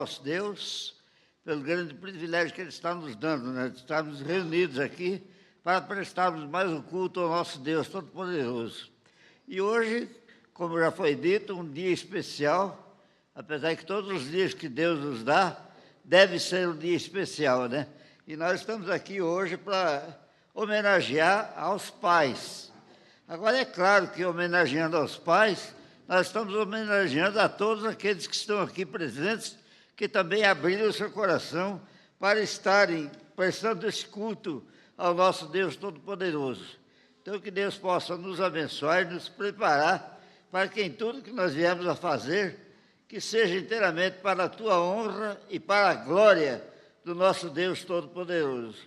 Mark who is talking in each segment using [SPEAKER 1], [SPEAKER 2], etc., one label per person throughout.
[SPEAKER 1] nosso Deus, pelo grande privilégio que Ele está nos dando, né? Estamos reunidos aqui para prestarmos mais um culto ao nosso Deus Todo-Poderoso. E hoje, como já foi dito, um dia especial, apesar que todos os dias que Deus nos dá, deve ser um dia especial, né? E nós estamos aqui hoje para homenagear aos pais. Agora, é claro que homenageando aos pais, nós estamos homenageando a todos aqueles que estão aqui presentes, que também abriram o seu coração para estarem prestando esse culto ao nosso Deus Todo-Poderoso. Então, que Deus possa nos abençoar e nos preparar para que em tudo que nós viemos a fazer, que seja inteiramente para a tua honra e para a glória do nosso Deus Todo-Poderoso.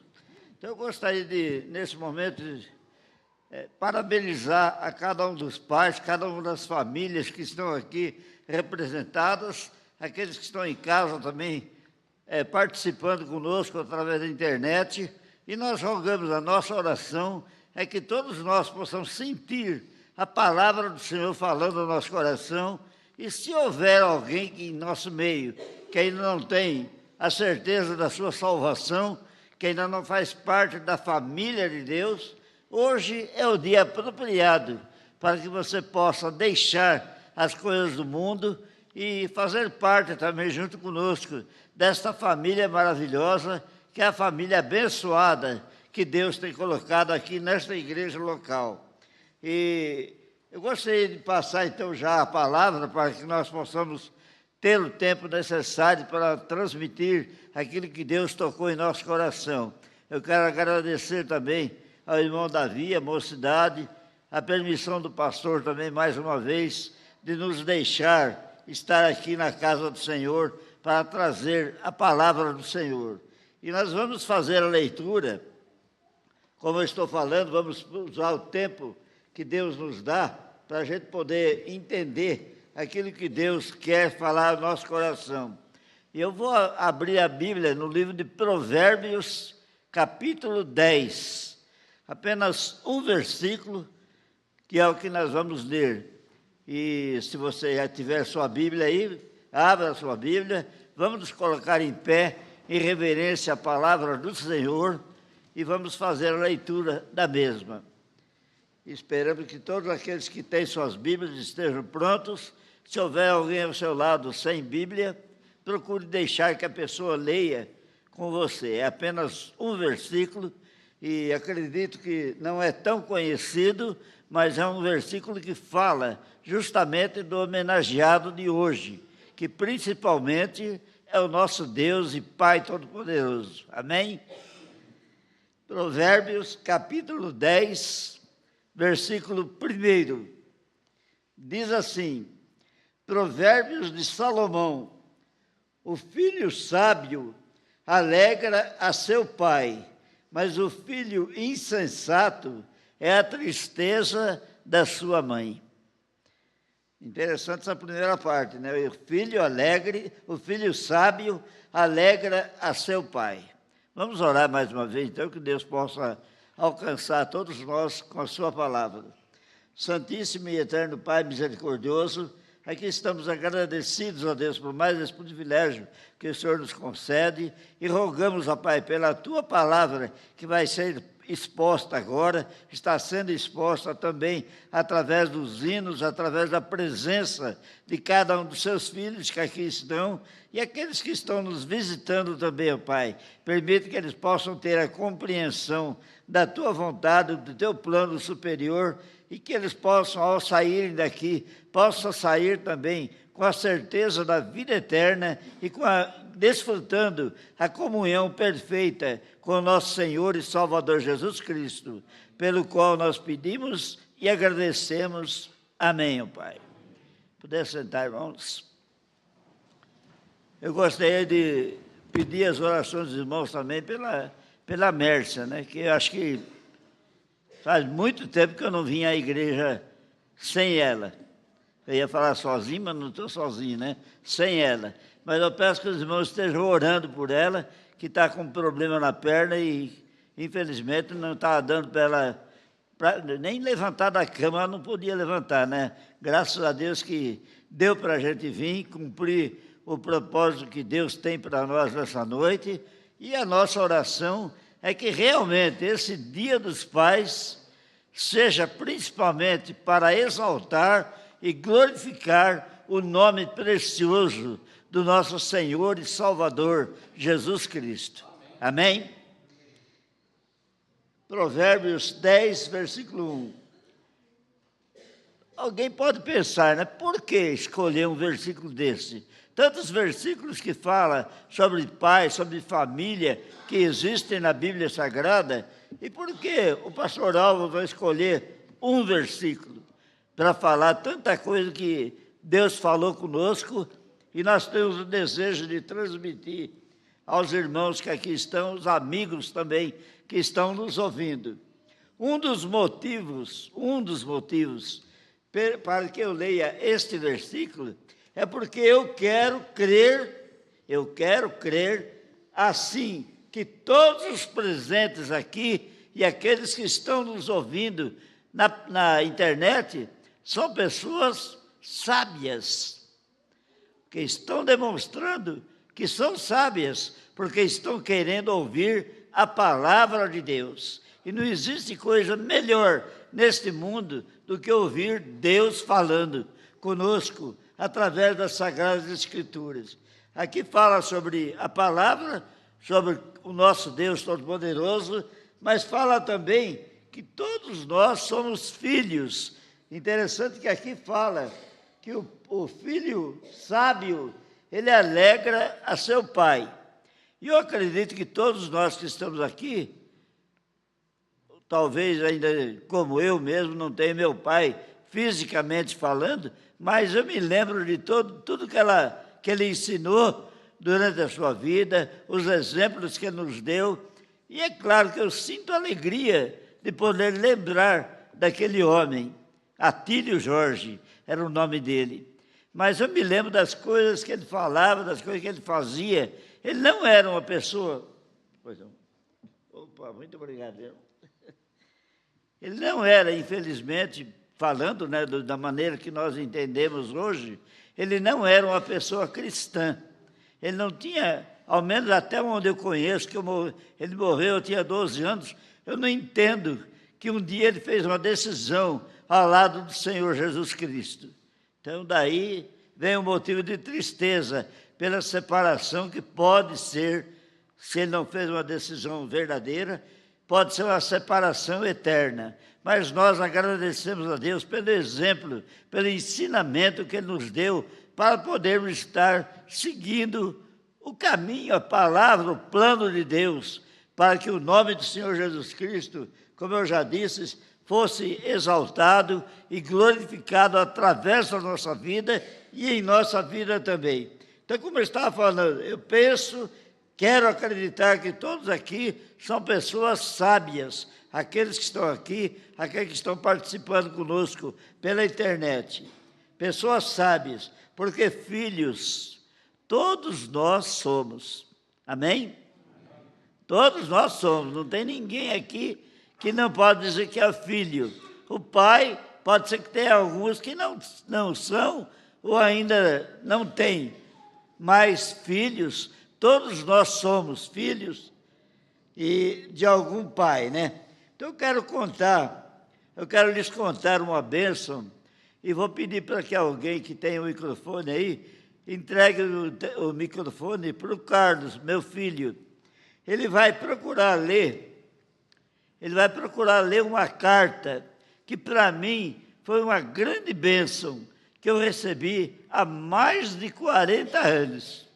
[SPEAKER 1] Então, eu gostaria de, nesse momento, parabenizar a cada um dos pais, cada uma das famílias que estão aqui representadas, aqueles que estão em casa também participando conosco através da internet, e nós rogamos, a nossa oração é que todos nós possamos sentir a palavra do Senhor falando no nosso coração, e se houver alguém que, em nosso meio que ainda não tem a certeza da sua salvação, que ainda não faz parte da família de Deus, hoje é o dia apropriado para que você possa deixar as coisas do mundo e fazer parte também junto conosco desta família maravilhosa, que é a família abençoada que Deus tem colocado aqui nesta igreja local. E eu gostaria de passar então já a palavra para que nós possamos ter o tempo necessário para transmitir aquilo que Deus tocou em nosso coração. Eu quero agradecer também ao irmão Davi, a mocidade, a permissão do pastor também mais uma vez de nos deixar estar aqui na casa do Senhor para trazer a palavra do Senhor. E nós vamos fazer a leitura, como eu estou falando, vamos usar o tempo que Deus nos dá para a gente poder entender aquilo que Deus quer falar no nosso coração. E eu vou abrir a Bíblia no livro de Provérbios, capítulo 10. Apenas um versículo, que é o que nós vamos ler. E se você já tiver sua Bíblia aí, abra a sua Bíblia, vamos nos colocar em pé, em reverência à palavra do Senhor, e vamos fazer a leitura da mesma. Esperamos que todos aqueles que têm suas Bíblias estejam prontos. Se houver alguém ao seu lado sem Bíblia, procure deixar que a pessoa leia com você. É apenas um versículo, e acredito que não é tão conhecido, mas é um versículo que fala justamente do homenageado de hoje, que principalmente é o nosso Deus e Pai Todo-Poderoso. Amém? Provérbios, capítulo 10, versículo 1. Diz assim: Provérbios de Salomão: o filho sábio alegra a seu pai, mas o filho insensato é a tristeza da sua mãe. Interessante essa primeira parte, né? O filho alegre, o filho sábio alegra a seu pai. Vamos orar mais uma vez, então, que Deus possa alcançar todos nós com a sua palavra. Santíssimo e eterno Pai misericordioso, aqui estamos agradecidos a Deus por mais esse privilégio que o Senhor nos concede, e rogamos, ó Pai, pela Tua palavra que vai ser exposta agora, está sendo exposta também através dos hinos, através da presença de cada um dos seus filhos que aqui estão, e aqueles que estão nos visitando também, ó Pai. Permite que eles possam ter a compreensão da Tua vontade, do Teu plano superior, e que eles possam, ao saírem daqui, possam sair também com a certeza da vida eterna e desfrutando a comunhão perfeita com o nosso Senhor e Salvador Jesus Cristo, pelo qual nós pedimos e agradecemos. Amém, ó Pai. Puder sentar, irmãos. Eu gostaria de pedir as orações dos irmãos também pela Mércia, né? Que eu acho que faz muito tempo que eu não vim à igreja sem ela. Eu ia falar sozinho, mas não estou sozinho, né? Sem ela. Mas eu peço que os irmãos estejam orando por ela, que está com um problema na perna e, infelizmente, não está dando para ela nem levantar da cama. Ela não podia levantar, né? Graças a Deus que deu para a gente vir, cumprir o propósito que Deus tem para nós nessa noite, e a nossa oração é que realmente esse Dia dos Pais seja principalmente para exaltar e glorificar o nome precioso do nosso Senhor e Salvador, Jesus Cristo. Amém? Provérbios 10, versículo 1. Alguém pode pensar, né? Por que escolher um versículo desse? Tantos versículos que falam sobre pai, sobre família, que existem na Bíblia Sagrada, e por que o pastor Alvo vai escolher um versículo para falar tanta coisa que Deus falou conosco e nós temos o desejo de transmitir aos irmãos que aqui estão, os amigos também que estão nos ouvindo? Um dos motivos para que eu leia este versículo é porque eu quero crer assim, que todos os presentes aqui e aqueles que estão nos ouvindo na internet são pessoas sábias, que estão demonstrando que são sábias, porque estão querendo ouvir a palavra de Deus. E não existe coisa melhor neste mundo do que ouvir Deus falando conosco através das Sagradas Escrituras. Aqui fala sobre a palavra, sobre o nosso Deus Todo-Poderoso, mas fala também que todos nós somos filhos. Interessante que aqui fala que o filho sábio, ele alegra a seu pai. E eu acredito que todos nós que estamos aqui, talvez ainda como eu mesmo não tenho meu pai fisicamente falando, mas eu me lembro de tudo que ele ensinou durante a sua vida, os exemplos que ele nos deu. E é claro que eu sinto alegria de poder lembrar daquele homem. Atílio Jorge era o nome dele. Mas eu me lembro das coisas que ele falava, das coisas que ele fazia. Ele não era uma pessoa... Pois não. Opa, muito obrigado. Ele não era, infelizmente, falando, né, da maneira que nós entendemos hoje, ele não era uma pessoa cristã. Ele não tinha, ao menos até onde eu conheço, ele morreu, eu tinha 12 anos, eu não entendo que um dia ele fez uma decisão ao lado do Senhor Jesus Cristo. Então, daí vem um motivo de tristeza pela separação que pode ser, se ele não fez uma decisão verdadeira, pode ser uma separação eterna. Mas nós agradecemos a Deus pelo exemplo, pelo ensinamento que Ele nos deu para podermos estar seguindo o caminho, a palavra, o plano de Deus, para que o nome do Senhor Jesus Cristo, como eu já disse, fosse exaltado e glorificado através da nossa vida e em nossa vida também. Então, como eu estava falando, eu quero acreditar que todos aqui são pessoas sábias, aqueles que estão aqui, aqueles que estão participando conosco pela internet. Pessoas sábias, porque filhos, todos nós somos. Amém? Todos nós somos, não tem ninguém aqui que não pode dizer que é filho. O pai, pode ser que tenha alguns que não são ou ainda não têm, mas filhos, todos nós somos filhos e de algum pai, né? Então eu quero lhes contar uma bênção e vou pedir para que alguém que tem o microfone aí, entregue o microfone para o Carlos, meu filho. Ele vai procurar ler uma carta que para mim foi uma grande bênção que eu recebi há mais de 40 anos.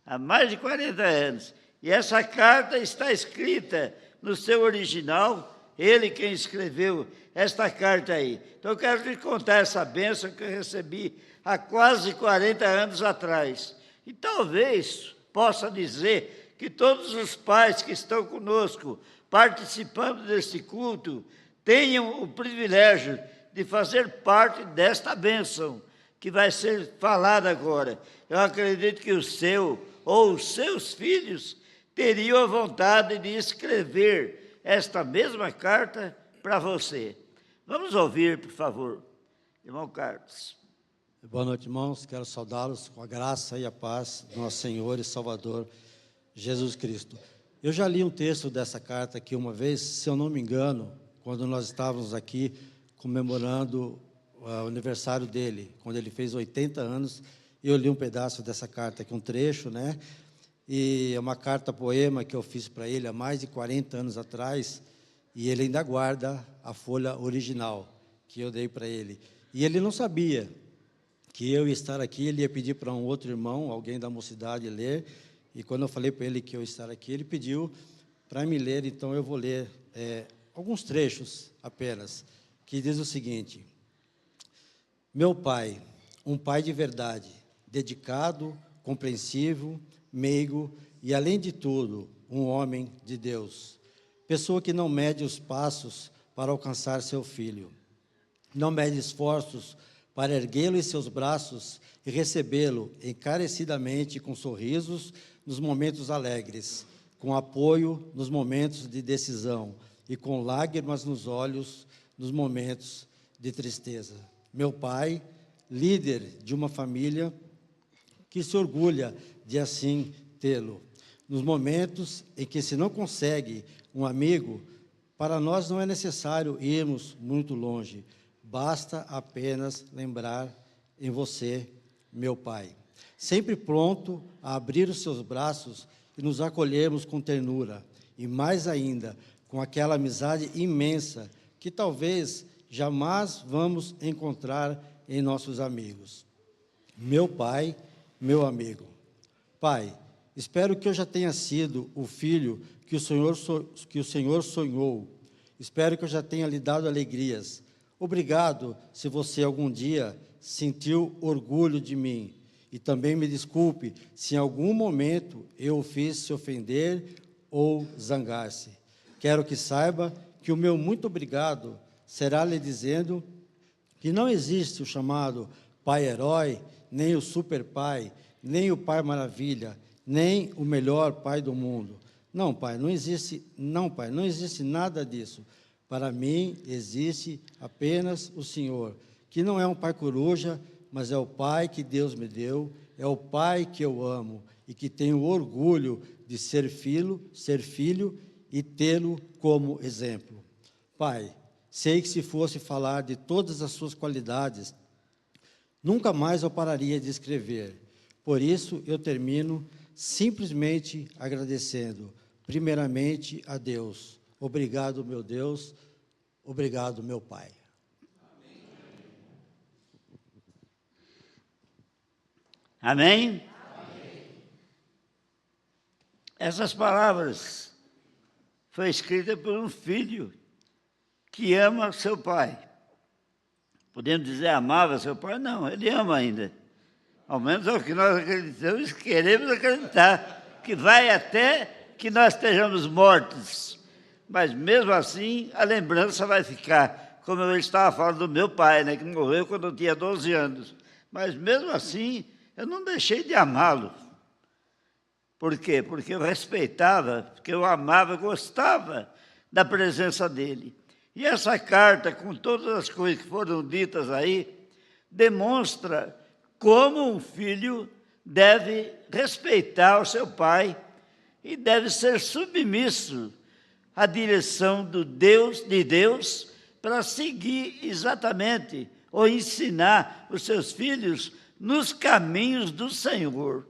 [SPEAKER 1] Há mais de 40 anos. E essa carta está escrita no seu original, ele quem escreveu esta carta aí. Então eu quero lhe contar essa bênção que eu recebi há quase 40 anos atrás. E talvez possa dizer que todos os pais que estão conosco, participando deste culto, tenham o privilégio de fazer parte desta bênção que vai ser falada agora. Eu acredito que o seu ou os seus filhos teriam a vontade de escrever esta mesma carta para você. Vamos ouvir, por favor, irmão Carlos.
[SPEAKER 2] Boa noite, irmãos. Quero saudá-los com a graça e a paz do nosso Senhor e Salvador, Jesus Cristo. Eu já li um texto dessa carta aqui uma vez, se eu não me engano, quando nós estávamos aqui comemorando o aniversário dele, quando ele fez 80 anos, eu li um pedaço dessa carta aqui, um trecho, né? E é uma carta-poema que eu fiz para ele há mais de 40 anos atrás, e ele ainda guarda a folha original que eu dei para ele. E ele não sabia que eu ia estar aqui, ele ia pedir para um outro irmão, alguém da mocidade, ler, e quando eu falei para ele que eu ia estar aqui, ele pediu para me ler, então eu vou ler alguns trechos apenas, que diz o seguinte: meu pai, um pai de verdade, dedicado, compreensivo, meigo e, além de tudo, um homem de Deus, pessoa que não mede os passos para alcançar seu filho, não mede esforços para erguê-lo em seus braços e recebê-lo encarecidamente com sorrisos nos momentos alegres, com apoio nos momentos de decisão e com lágrimas nos olhos nos momentos de tristeza. Meu pai, líder de uma família que se orgulha de assim tê-lo. Nos momentos em que se não consegue um amigo, para nós não é necessário irmos muito longe. Basta apenas lembrar em você, meu Pai, sempre pronto a abrir os seus braços e nos acolhermos com ternura, e mais ainda, com aquela amizade imensa que talvez jamais vamos encontrar em nossos amigos. Meu Pai, meu amigo. Pai, espero que eu já tenha sido o filho que o Senhor sonhou. Espero que eu já tenha lhe dado alegrias. Obrigado se você algum dia sentiu orgulho de mim. E também me desculpe se em algum momento eu o fiz se ofender ou zangar-se. Quero que saiba que o meu muito obrigado será lhe dizendo que não existe o chamado pai herói, nem o super pai, nem o pai maravilha, nem o melhor pai do mundo. Não, pai, não existe nada disso. Para mim, existe apenas o Senhor, que não é um pai coruja, mas é o pai que Deus me deu, é o pai que eu amo e que tenho orgulho de ser filho e tê-lo como exemplo. Pai, sei que se fosse falar de todas as suas qualidades, nunca mais eu pararia de escrever. Por isso, eu termino simplesmente agradecendo, primeiramente, a Deus. Obrigado, meu Deus. Obrigado, meu Pai.
[SPEAKER 1] Amém? Amém. Essas palavras foi escrita por um filho que ama seu pai. Podemos dizer amava seu pai? Não, ele ama ainda. Ao menos é o que nós acreditamos, queremos acreditar, que vai até que nós estejamos mortos. Mas mesmo assim, a lembrança vai ficar. Como eu estava falando do meu pai, né, que morreu quando eu tinha 12 anos. Mas mesmo assim, eu não deixei de amá-lo. Por quê? Porque eu respeitava, porque eu amava, gostava da presença dele. E essa carta, com todas as coisas que foram ditas aí, demonstra como um filho deve respeitar o seu pai e deve ser submisso à direção de Deus para seguir exatamente ou ensinar os seus filhos nos caminhos do Senhor.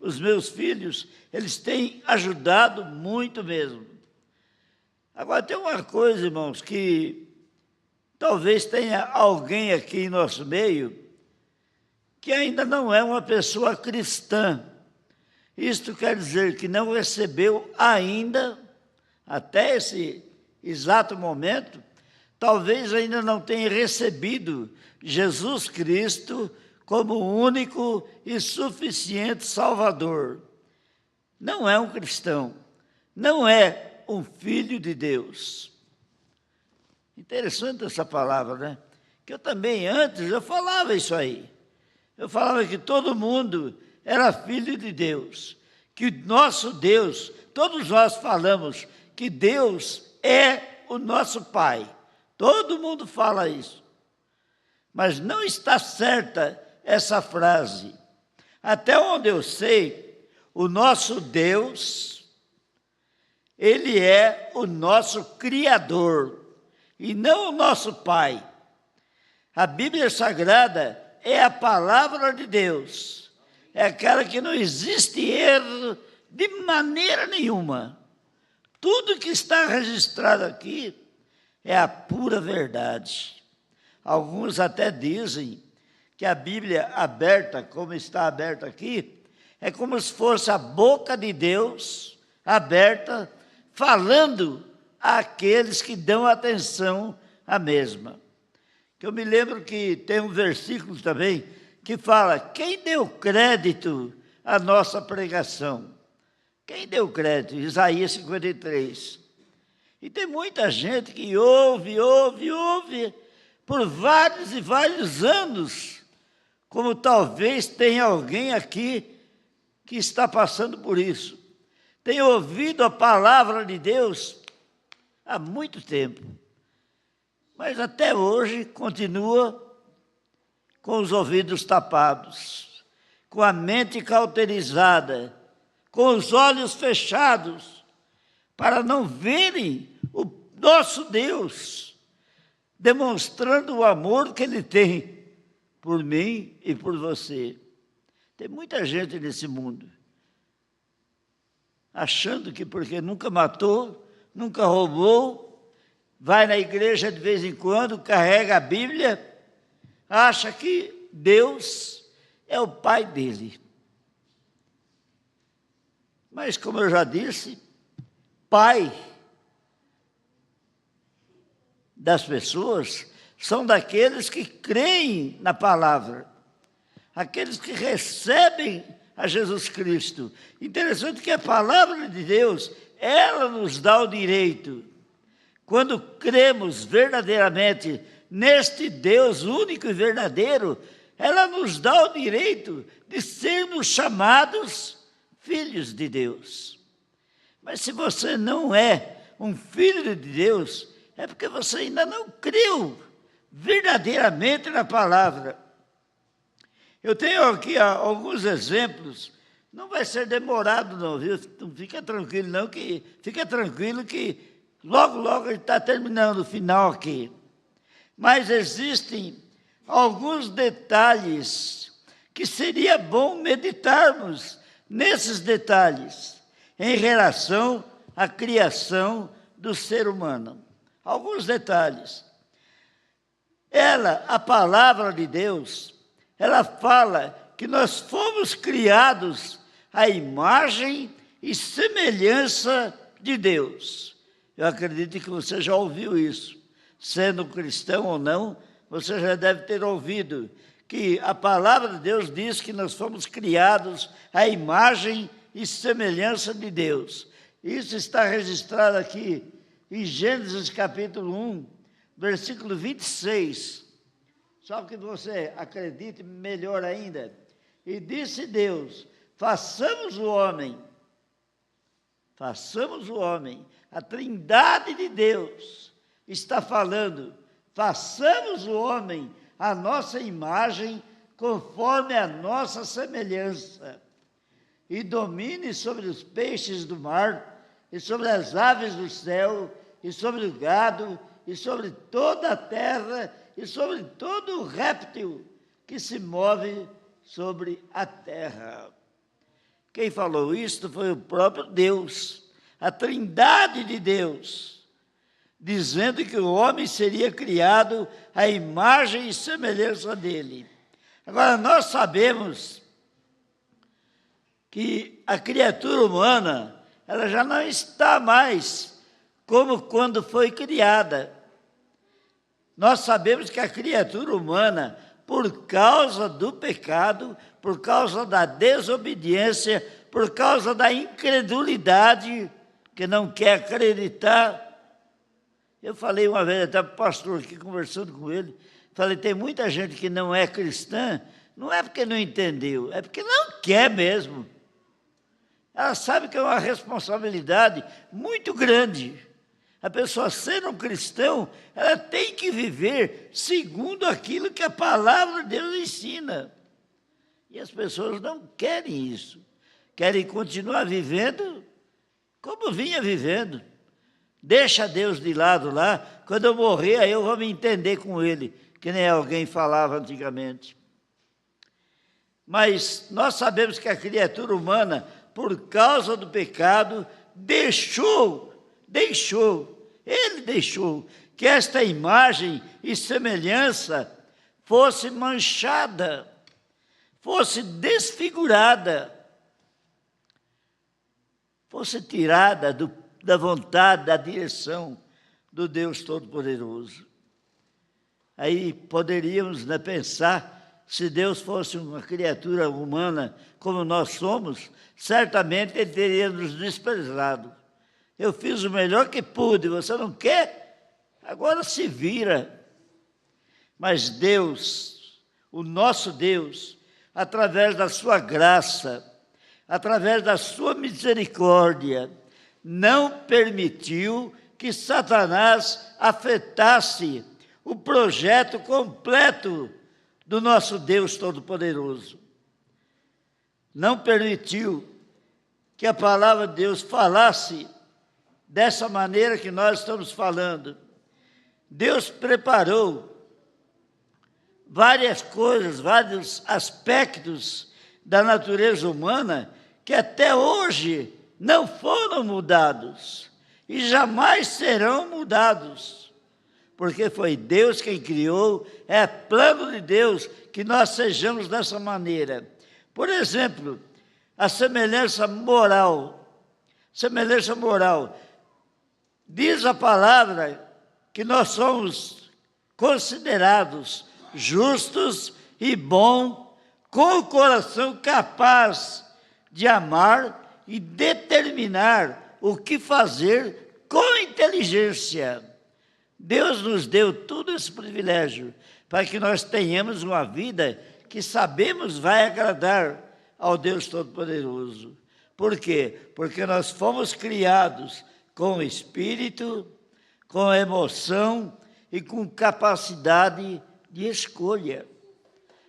[SPEAKER 1] Os meus filhos, eles têm ajudado muito mesmo. Agora, tem uma coisa, irmãos, que talvez tenha alguém aqui em nosso meio que ainda não é uma pessoa cristã. Isto quer dizer que não recebeu ainda, até esse exato momento, talvez ainda não tenha recebido Jesus Cristo como o único e suficiente Salvador. Não é um cristão, não é um filho de Deus. Interessante essa palavra, né? Que eu também antes, eu falava isso aí. Eu falava que todo mundo era filho de Deus, que nosso Deus, todos nós falamos que Deus é o nosso Pai. Todo mundo fala isso. mas não está certa essa frase. Até onde eu sei, o nosso Deus, Ele é o nosso Criador, e não o nosso Pai. A Bíblia Sagrada é a palavra de Deus, é aquela que não existe erro de maneira nenhuma. Tudo que está registrado aqui é a pura verdade. Alguns até dizem que a Bíblia aberta, como está aberta aqui, é como se fosse a boca de Deus aberta, falando àqueles que dão atenção à mesma. Eu me lembro que tem um versículo também que fala: quem deu crédito à nossa pregação? Quem deu crédito? Isaías 53. E tem muita gente que ouve por vários e vários anos, como talvez tenha alguém aqui que está passando por isso. Tem ouvido a palavra de Deus há muito tempo, mas até hoje continua com os ouvidos tapados, com a mente cauterizada, com os olhos fechados, para não verem o nosso Deus, demonstrando o amor que Ele tem por mim e por você. Tem muita gente nesse mundo, achando que porque nunca matou, nunca roubou, vai na igreja de vez em quando, carrega a Bíblia, acha que Deus é o pai dele. Mas, como eu já disse, pai das pessoas são daqueles que creem na palavra, aqueles que recebem a Jesus Cristo. Interessante que a palavra de Deus, ela nos dá o direito, quando cremos verdadeiramente neste Deus único e verdadeiro, ela nos dá o direito de sermos chamados filhos de Deus. Mas se você não é um filho de Deus, é porque você ainda não creu verdadeiramente na palavra. Eu tenho aqui alguns exemplos, não vai ser demorado não, viu? Não fica tranquilo não, fica tranquilo que logo ele está terminando o final aqui. Mas existem alguns detalhes que seria bom meditarmos nesses detalhes em relação à criação do ser humano. Alguns detalhes. A palavra de Deus, ela fala que nós fomos criados à imagem e semelhança de Deus. Eu acredito que você já ouviu isso. Sendo cristão ou não, você já deve ter ouvido que a palavra de Deus diz que nós fomos criados à imagem e semelhança de Deus. Isso está registrado aqui em Gênesis capítulo 1, versículo 26. Só que você acredite melhor ainda. E disse Deus: façamos o homem. A trindade de Deus está falando: façamos o homem a nossa imagem, conforme a nossa semelhança, e domine sobre os peixes do mar, e sobre as aves do céu, e sobre o gado, e sobre toda a terra, e sobre todo o réptil que se move sobre a terra. Quem falou isto foi o próprio Deus, a trindade de Deus, dizendo que o homem seria criado à imagem e semelhança dele. Agora, nós sabemos que a criatura humana, ela já não está mais como quando foi criada. Nós sabemos que a criatura humana, por causa do pecado, por causa da desobediência, por causa da incredulidade, que não quer acreditar. Eu falei uma vez até para o pastor aqui, conversando com ele, falei, tem muita gente que não é cristã, não é porque não entendeu, é porque não quer mesmo. Ela sabe que é uma responsabilidade muito grande, A pessoa sendo um cristão, ela tem que viver segundo aquilo que a palavra de Deus ensina. E as pessoas não querem isso. Querem continuar vivendo como vinha vivendo. Deixa Deus de lado lá. Quando eu morrer, aí eu vou me entender com Ele, que nem alguém falava antigamente. Mas nós sabemos que a criatura humana, por causa do pecado, ele deixou que esta imagem e semelhança fosse manchada, fosse desfigurada, fosse tirada da vontade, da direção do Deus Todo-Poderoso. Aí poderíamos pensar, se Deus fosse uma criatura humana como nós somos, certamente Ele teria nos desprezado. Eu fiz o melhor que pude, você não quer? Agora se vira. Mas Deus, o nosso Deus, através da sua graça, através da sua misericórdia, não permitiu que Satanás afetasse o projeto completo do nosso Deus Todo-Poderoso. Não permitiu que a palavra de Deus falasse dessa maneira que nós estamos falando. Deus preparou várias coisas, vários aspectos da natureza humana que até hoje não foram mudados e jamais serão mudados, porque foi Deus quem criou, é plano de Deus que nós sejamos dessa maneira. Por exemplo, a semelhança moral. Diz a palavra que nós somos considerados justos e bons, com o coração capaz de amar e determinar o que fazer com inteligência. Deus nos deu todo esse privilégio para que nós tenhamos uma vida que sabemos vai agradar ao Deus Todo-Poderoso. Por quê? Porque nós fomos criados com espírito, com emoção e com capacidade de escolha.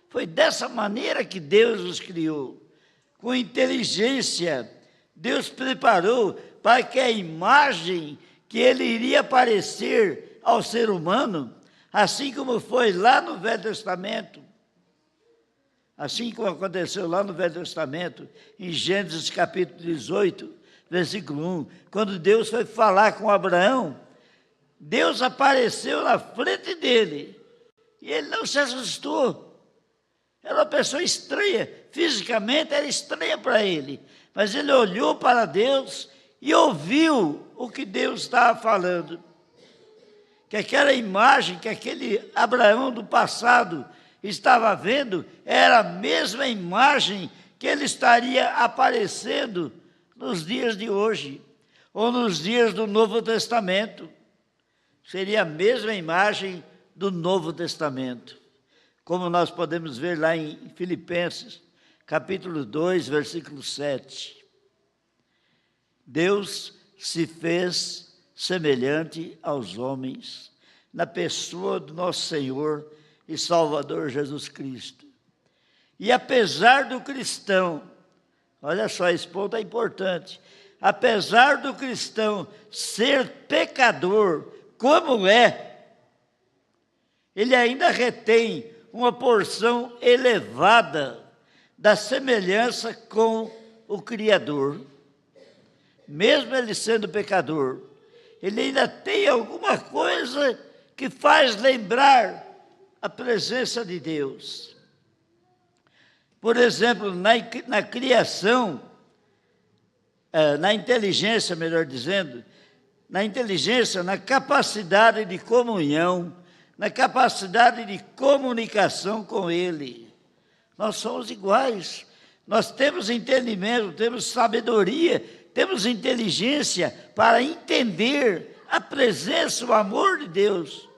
[SPEAKER 1] Foi dessa maneira que Deus nos criou. Com inteligência, Deus preparou para que a imagem que Ele iria aparecer ao ser humano, assim como foi lá no Velho Testamento, assim como aconteceu lá no Velho Testamento, em Gênesis capítulo 18, versículo 1, quando Deus foi falar com Abraão, Deus apareceu na frente dele, e ele não se assustou. Era uma pessoa estranha, fisicamente era estranha para ele, mas ele olhou para Deus e ouviu o que Deus estava falando. Que aquela imagem, que aquele Abraão do passado estava vendo, era a mesma imagem que ele estaria aparecendo nos dias de hoje, ou nos dias do Novo Testamento. Seria a mesma imagem do Novo Testamento. Como nós podemos ver lá em Filipenses, capítulo 2, versículo 7. Deus se fez semelhante aos homens, na pessoa do nosso Senhor e Salvador Jesus Cristo. E apesar do cristão, olha só, esse ponto é importante, apesar do cristão ser pecador, como ele ainda retém uma porção elevada da semelhança com o Criador. Mesmo ele sendo pecador, ele ainda tem alguma coisa que faz lembrar a presença de Deus. Por exemplo, na criação, na inteligência, melhor dizendo, na inteligência, na capacidade de comunhão, na capacidade de comunicação com Ele. Nós somos iguais, nós temos entendimento, temos sabedoria, temos inteligência para entender a presença, o amor de Deus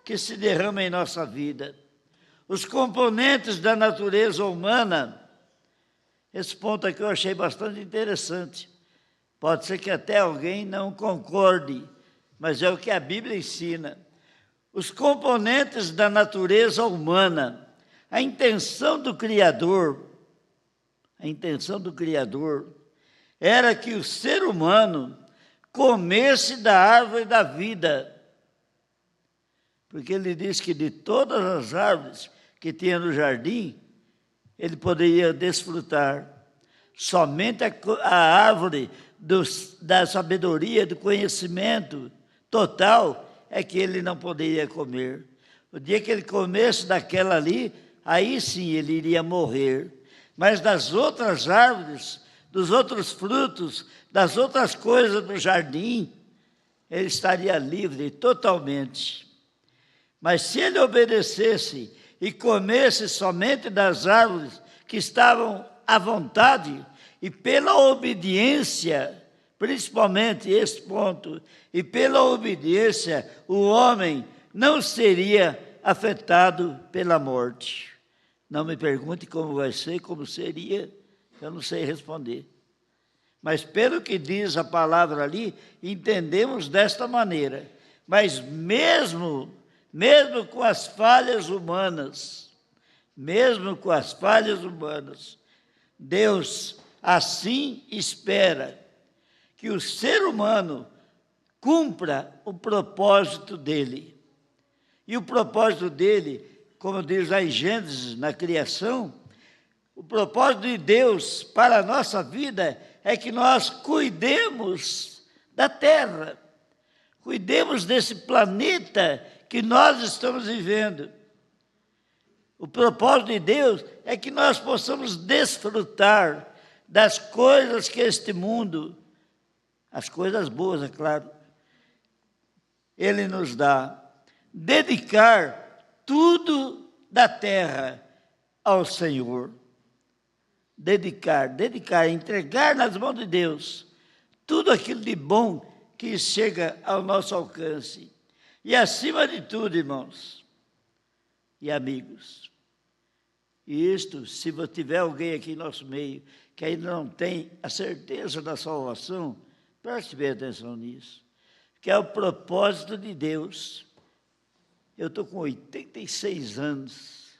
[SPEAKER 1] que se derrama em nossa vida. Os componentes da natureza humana, esse ponto aqui eu achei bastante interessante. Pode ser que até alguém não concorde, mas é o que a Bíblia ensina. Os componentes da natureza humana, a intenção do Criador era que o ser humano comesse da árvore da vida. Porque ele diz que de todas as árvores que tinha no jardim, ele poderia desfrutar. Somente a árvore da sabedoria, do conhecimento total, é que ele não poderia comer. O dia que ele comesse daquela ali, aí sim ele iria morrer. Mas das outras árvores, dos outros frutos, das outras coisas do jardim, ele estaria livre totalmente. Mas se ele obedecesse e comesse somente das árvores que estavam à vontade, e pela obediência, principalmente esse ponto, e pela obediência, o homem não seria afetado pela morte. Não me pergunte como vai ser, como seria, eu não sei responder. Mas pelo que diz a palavra ali, entendemos desta maneira. Mas mesmo com as falhas humanas, Deus assim espera que o ser humano cumpra o propósito dele. E o propósito dele, como diz lá em Gênesis, na criação, o propósito de Deus para a nossa vida é que nós cuidemos da terra, cuidemos desse planeta que nós estamos vivendo. O propósito de Deus é que nós possamos desfrutar das coisas que este mundo, as coisas boas, é claro, Ele nos dá. Dedicar tudo da terra ao Senhor. Dedicar, entregar nas mãos de Deus tudo aquilo de bom que chega ao nosso alcance. E acima de tudo, irmãos e amigos, e isto, se tiver alguém aqui em nosso meio que ainda não tem a certeza da salvação, preste bem atenção nisso, que é o propósito de Deus. Eu estou com 86 anos.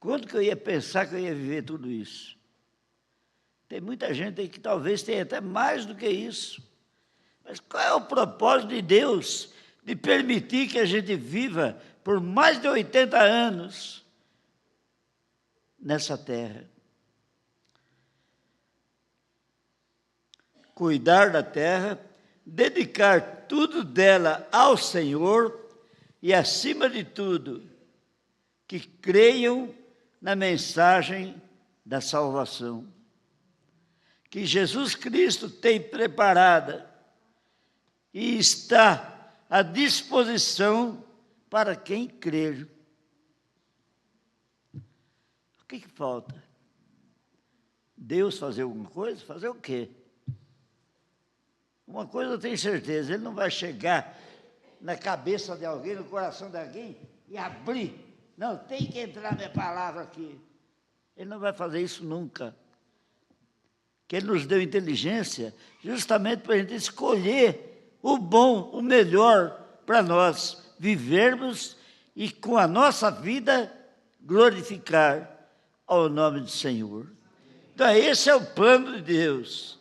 [SPEAKER 1] Quando que eu ia pensar que eu ia viver tudo isso? Tem muita gente aí que talvez tenha até mais do que isso. Mas qual é o propósito de Deus de permitir que a gente viva por mais de 80 anos nessa terra? Cuidar da terra, dedicar tudo dela ao Senhor e, acima de tudo, que creiam na mensagem da salvação que Jesus Cristo tem preparada e está à disposição para quem crer. O que falta? Deus fazer alguma coisa? Fazer o quê? Uma coisa eu tenho certeza, Ele não vai chegar na cabeça de alguém, no coração de alguém e abrir. Não, tem que entrar minha palavra aqui. Ele não vai fazer isso nunca. Que Ele nos deu inteligência justamente para a gente escolher o bom, o melhor para nós vivermos e com a nossa vida glorificar ao nome do Senhor. Então esse é o plano de Deus.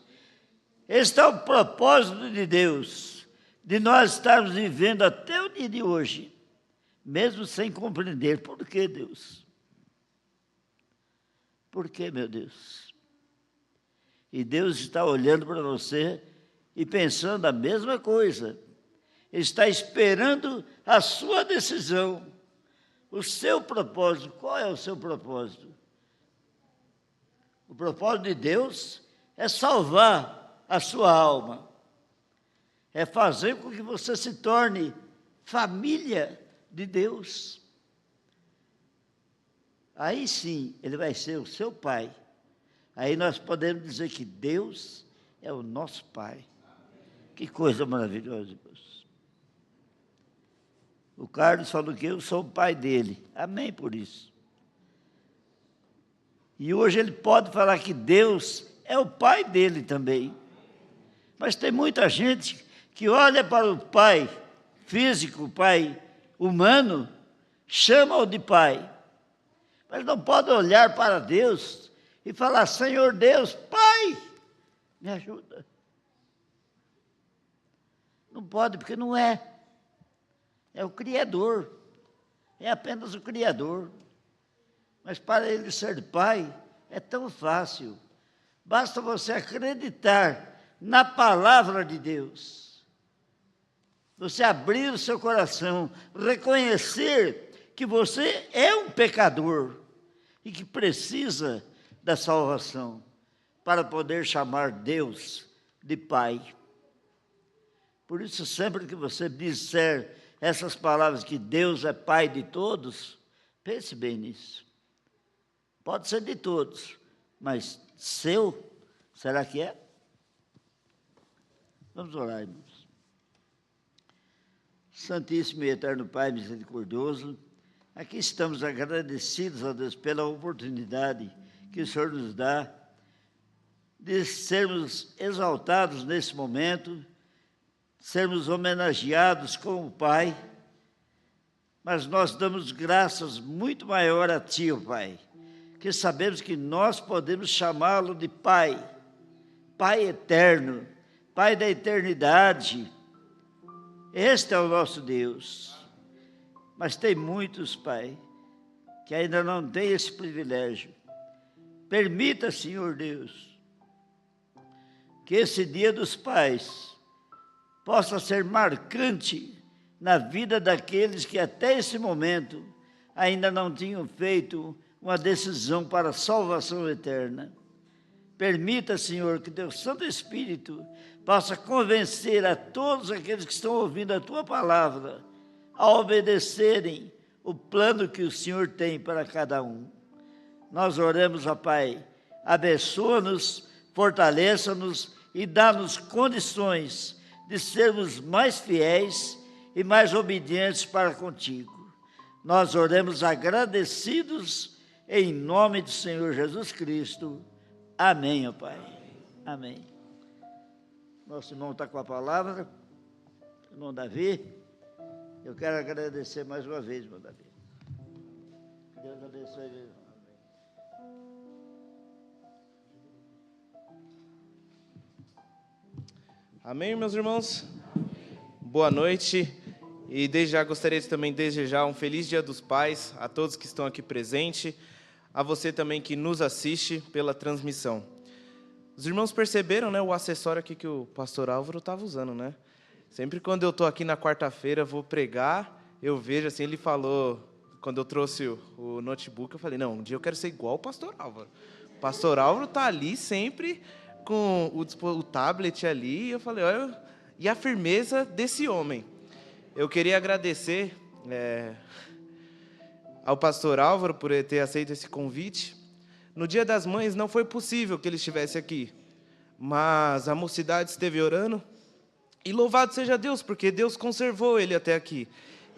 [SPEAKER 1] Este é o propósito de Deus, de nós estarmos vivendo até o dia de hoje, mesmo sem compreender. Por que, Deus? Por que, meu Deus? E Deus está olhando para você e pensando a mesma coisa. Ele está esperando a sua decisão, o seu propósito. Qual é o seu propósito? O propósito de Deus é salvar a sua alma, é fazer com que você se torne família de Deus. Aí sim, Ele vai ser o seu Pai. Aí nós podemos dizer que Deus é o nosso Pai. Que coisa maravilhosa, irmãos. O Carlos falou que eu sou o pai dele. Amém por isso. E hoje ele pode falar que Deus é o Pai dele também. Mas tem muita gente que olha para o pai físico, o pai humano, chama-o de pai. Mas não pode olhar para Deus e falar: Senhor Deus, Pai, me ajuda. Não pode, porque não é. É o Criador. É apenas o Criador. Mas para ele ser pai, é tão fácil. Basta você acreditar na palavra de Deus. Você abrir o seu coração, reconhecer que você é um pecador e que precisa da salvação para poder chamar Deus de Pai. Por isso, sempre que você disser essas palavras, que Deus é Pai de todos, pense bem nisso. Pode ser de todos, mas seu, será que é? Vamos orar, irmãos. Santíssimo e eterno Pai misericordioso, aqui estamos agradecidos a Deus pela oportunidade que o Senhor nos dá de sermos exaltados nesse momento, sermos homenageados como Pai, mas nós damos graças muito maior a Ti, ó Pai, que sabemos que nós podemos chamá-lo de Pai, Pai eterno, Pai da eternidade. Este é o nosso Deus. Mas tem muitos, Pai, que ainda não têm esse privilégio. Permita, Senhor Deus, que esse Dia dos Pais possa ser marcante na vida daqueles que até esse momento ainda não tinham feito uma decisão para a salvação eterna. Permita, Senhor, que Teu Santo Espírito possa convencer a todos aqueles que estão ouvindo a Tua palavra a obedecerem o plano que o Senhor tem para cada um. Nós oramos, ó Pai, abençoa-nos, fortaleça-nos e dá-nos condições de sermos mais fiéis e mais obedientes para contigo. Nós oramos agradecidos em nome do Senhor Jesus Cristo. Amém, ó Pai. Amém. Nosso irmão está com a palavra, irmão Davi. Eu quero agradecer mais uma vez, irmão Davi. Deus abençoe, meu irmão.
[SPEAKER 3] Amém, meus irmãos? Boa noite. E desde já gostaria de também desejar um feliz Dia dos Pais a todos que estão aqui presentes, a você também que nos assiste pela transmissão. Os irmãos perceberam, né, o acessório aqui que o pastor Álvaro estava usando, né? Sempre quando eu estou aqui na quarta-feira, vou pregar, eu vejo assim, ele falou, quando eu trouxe o notebook, eu falei, não, um dia eu quero ser igual o pastor Álvaro. O pastor Álvaro está ali sempre com o tablet ali, e eu falei, olha, e a firmeza desse homem. Eu queria agradecer ao pastor Álvaro por ter aceito esse convite. No Dia das Mães não foi possível que ele estivesse aqui, mas a mocidade esteve orando, e louvado seja Deus, porque Deus conservou ele até aqui,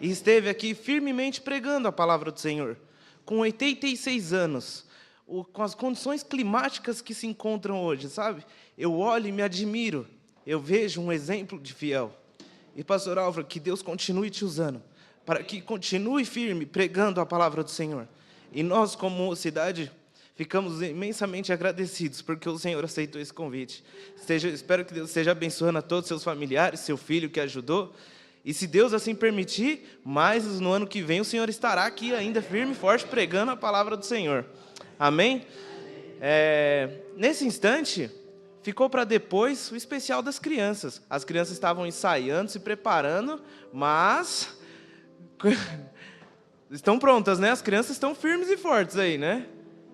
[SPEAKER 3] e esteve aqui firmemente pregando a palavra do Senhor, com 86 anos, com as condições climáticas que se encontram hoje, sabe? Eu olho e me admiro, eu vejo um exemplo de fiel. E pastor Álvaro, que Deus continue te usando, para que continue firme pregando a palavra do Senhor. E nós, como cidade, ficamos imensamente agradecidos, porque o Senhor aceitou esse convite. Espero que Deus esteja abençoando a todos os seus familiares, seu filho que ajudou. E se Deus assim permitir, mais no ano que vem o Senhor estará aqui ainda firme e forte, pregando a palavra do Senhor. Amém? Nesse instante, ficou para depois o especial das crianças. As crianças estavam ensaiando, se preparando, mas estão prontas, né? As crianças estão firmes e fortes aí, né?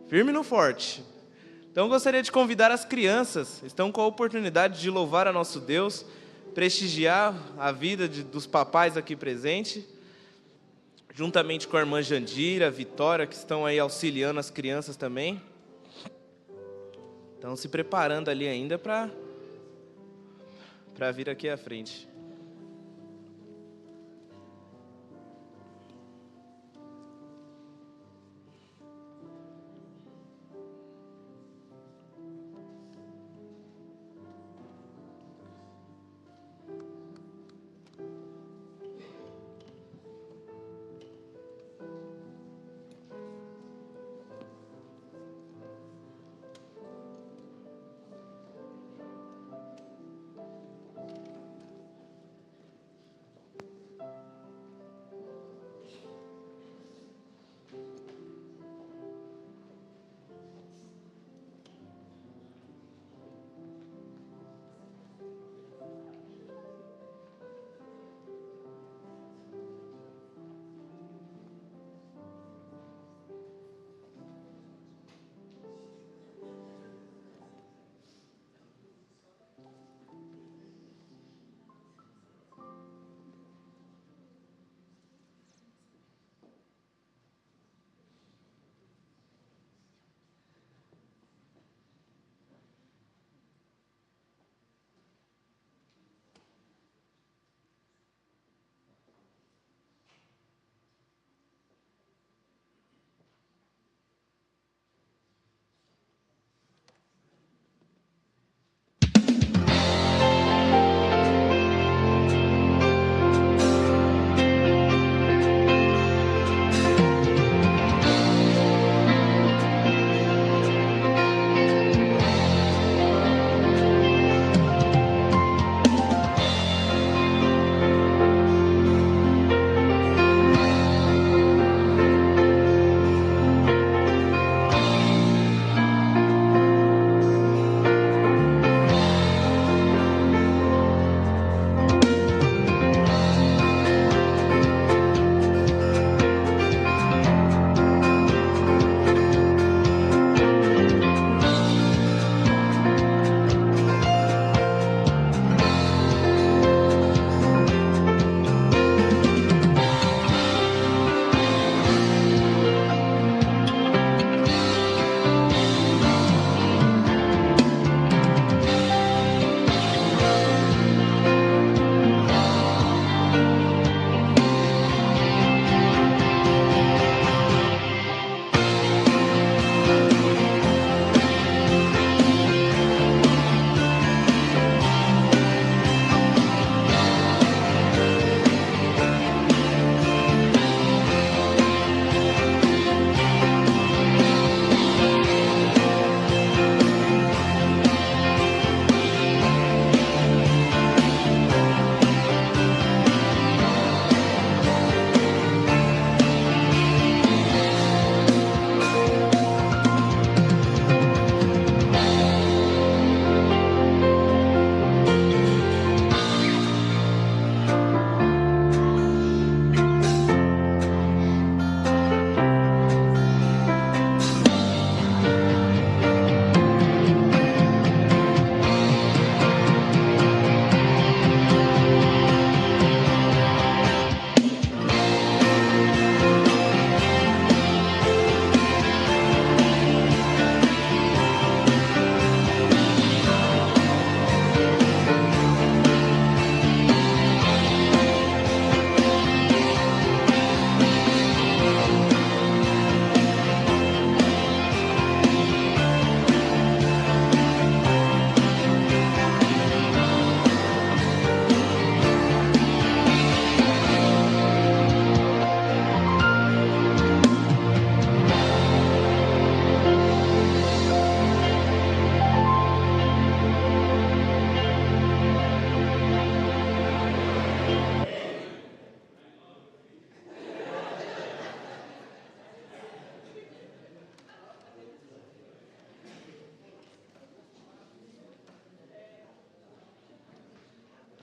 [SPEAKER 3] Firme no forte. Então, gostaria de convidar as crianças, estão com a oportunidade de louvar a nosso Deus, prestigiar a vida dos papais aqui presentes, juntamente com a irmã Jandira, a Vitória, que estão aí auxiliando as crianças também. Estão se preparando ali ainda para vir aqui à frente.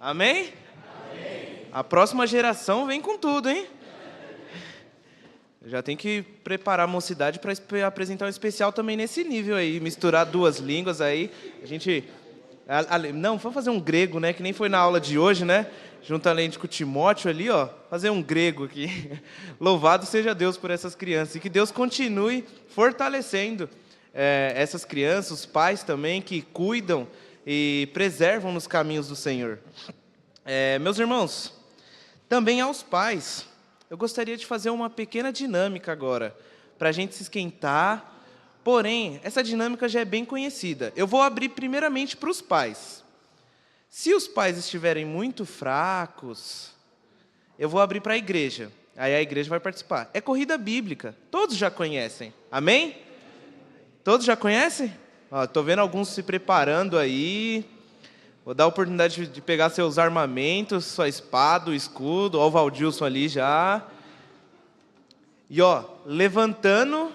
[SPEAKER 3] Amém? A próxima geração vem com tudo, hein? Já tem que preparar a mocidade para apresentar um especial também nesse nível aí, misturar duas línguas aí. A gente... Não, vamos fazer um grego, né? Que nem foi na aula de hoje, né? Juntamente com o Timóteo ali, ó. Fazer um grego aqui. Louvado seja Deus por essas crianças. E que Deus continue fortalecendo essas crianças, os pais também, que cuidam e preservam nos caminhos do Senhor. Meus irmãos, também aos pais, eu gostaria de fazer uma pequena dinâmica agora, para a gente se esquentar. Porém, essa dinâmica já é bem conhecida. Eu vou abrir primeiramente para os pais. Se os pais estiverem muito fracos, eu vou abrir para a igreja. Aí a igreja vai participar. É corrida bíblica. Todos já conhecem. Amém? Todos já conhecem? Estou vendo alguns se preparando aí. Vou dar a oportunidade de pegar seus armamentos, sua espada, o escudo. Ó, o Valdilson ali já. E levantando,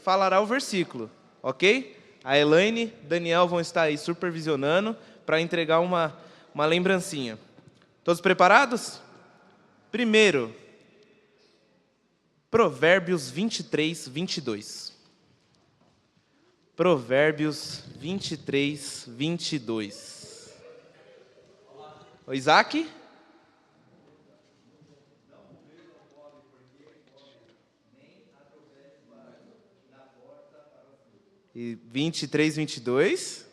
[SPEAKER 3] falará o versículo. Ok? A Elaine e Daniel vão estar aí supervisionando para entregar uma lembrancinha. Todos preparados? Primeiro, Provérbios 23, 22. Provérbios 23, 22. O Isaac? E 23, 22.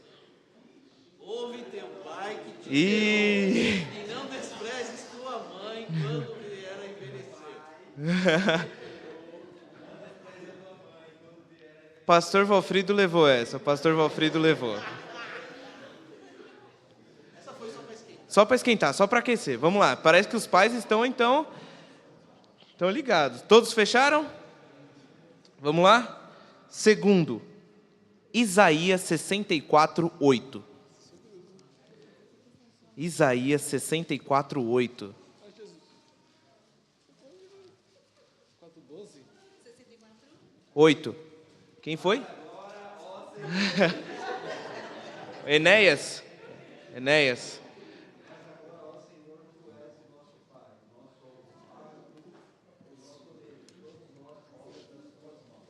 [SPEAKER 4] Ouve teu pai que te
[SPEAKER 3] E
[SPEAKER 4] não desprezes tua mãe quando vier a envelhecer.
[SPEAKER 3] Pastor Valfrido levou essa. Pastor Valfrido levou.
[SPEAKER 4] Essa foi só para esquentar.
[SPEAKER 3] Só para esquentar, só para aquecer. Vamos lá. Parece que os pais estão ligados. Todos fecharam? Vamos lá? Segundo, Isaías 64, 8. Isaías 64, 8. 8. Quem foi? Enéas.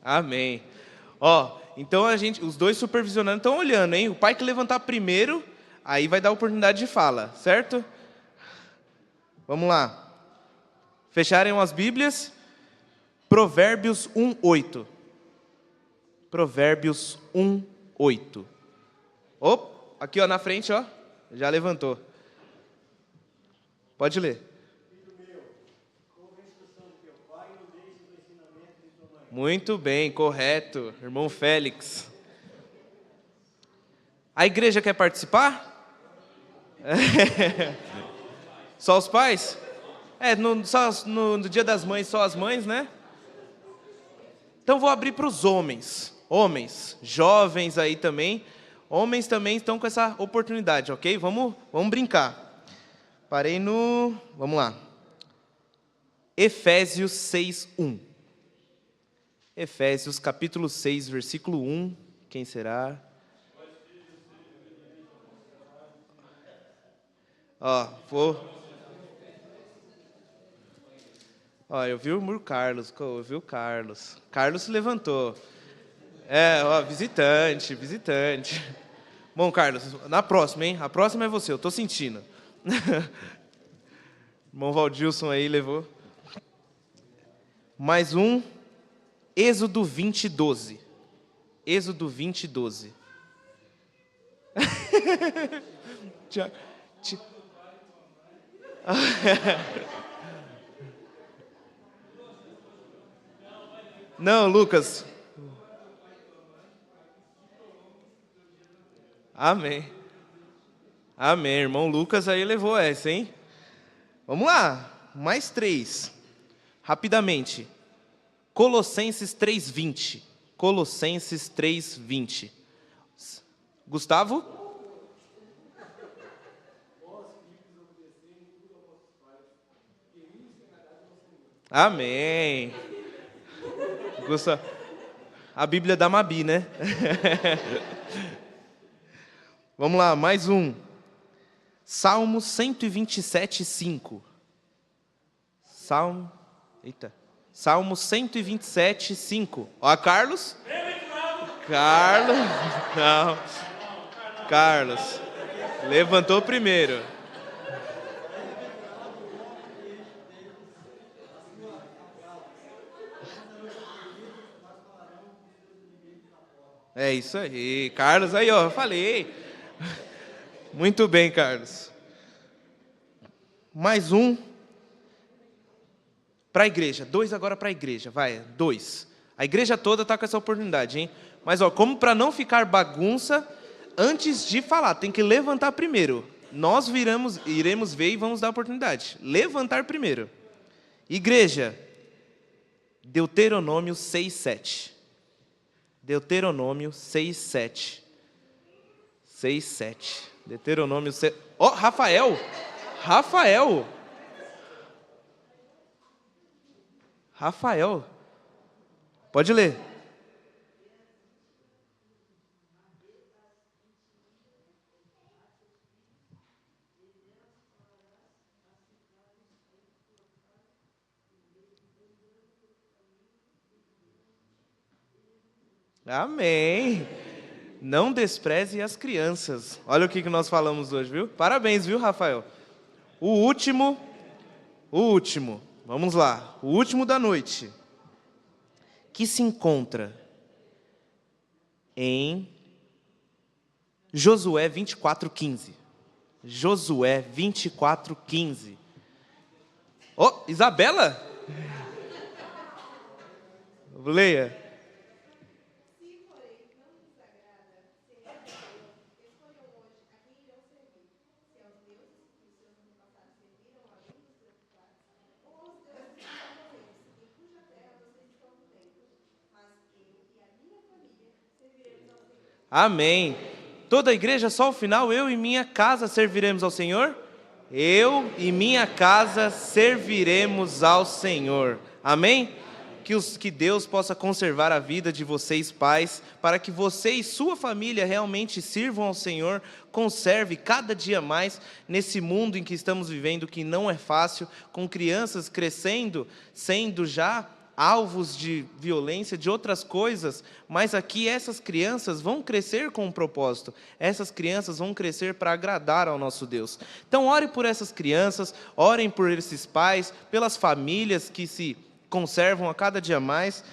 [SPEAKER 3] Amém. Então os dois supervisionando estão olhando, hein? O pai que levantar primeiro, aí vai dar oportunidade de fala, certo? Vamos lá. Fecharem as Bíblias. Provérbios 1:8. Provérbios 1:8. Aqui na frente, já levantou. Pode ler. Muito bem, correto, irmão Félix. A igreja quer participar? Só os pais? No Dia das Mães, só as mães, né? Então vou abrir para os homens. Homens, jovens aí também. Homens também estão com essa oportunidade, ok? Vamos brincar. Vamos lá. Efésios 6:1. Efésios capítulo 6, versículo 1. Quem será? Eu vi o Carlos. Carlos se levantou. Visitante. Bom, Carlos, na próxima, hein? A próxima é você, eu tô sentindo. Irmão Valdilson aí levou. Mais um. Êxodo 20, 12. Êxodo 20, 12. Não, Lucas. Amém. Irmão Lucas aí levou essa, hein? Vamos lá. Mais 3. Rapidamente. Colossenses 3:20. Colossenses 3:20. Gustavo? Amém. A Bíblia da Mabi, né? Vamos lá, mais um. Salmo 127, 5. Salmo 127, 5. Ó, Carlos. Não. Carlos. Levantou primeiro. É isso aí. Carlos, aí, ó, eu falei. Muito bem, Carlos. Mais um para a igreja. 2 agora para a igreja. Vai, 2. A igreja toda está com essa oportunidade, hein? Mas, ó, como para não ficar bagunça, antes de falar, tem que levantar primeiro. Nós iremos ver e vamos dar a oportunidade. Levantar primeiro. Igreja, Deuteronômio 6, 7. Deuteronômio 6, 7. 6, 7. Deuteronômio 6. Ó, Rafael! Pode ler. Amém. Não despreze as crianças. Olha o que nós falamos hoje, viu? Parabéns, viu, Rafael? O último. Vamos lá. O último da noite. Que se encontra em Josué 24:15. Josué 24:15. Ó, Isabela? Leia. Amém. Toda a igreja, só o final, eu e minha casa serviremos ao Senhor? Eu e minha casa serviremos ao Senhor. Amém? Que Deus possa conservar a vida de vocês, pais, para que você e sua família realmente sirvam ao Senhor, conserve cada dia mais nesse mundo em que estamos vivendo, que não é fácil, com crianças crescendo, sendo já alvos de violência, de outras coisas, mas aqui essas crianças vão crescer com um propósito, essas crianças vão crescer para agradar ao nosso Deus. Então ore por essas crianças, orem por esses pais, pelas famílias que se conservam a cada dia mais,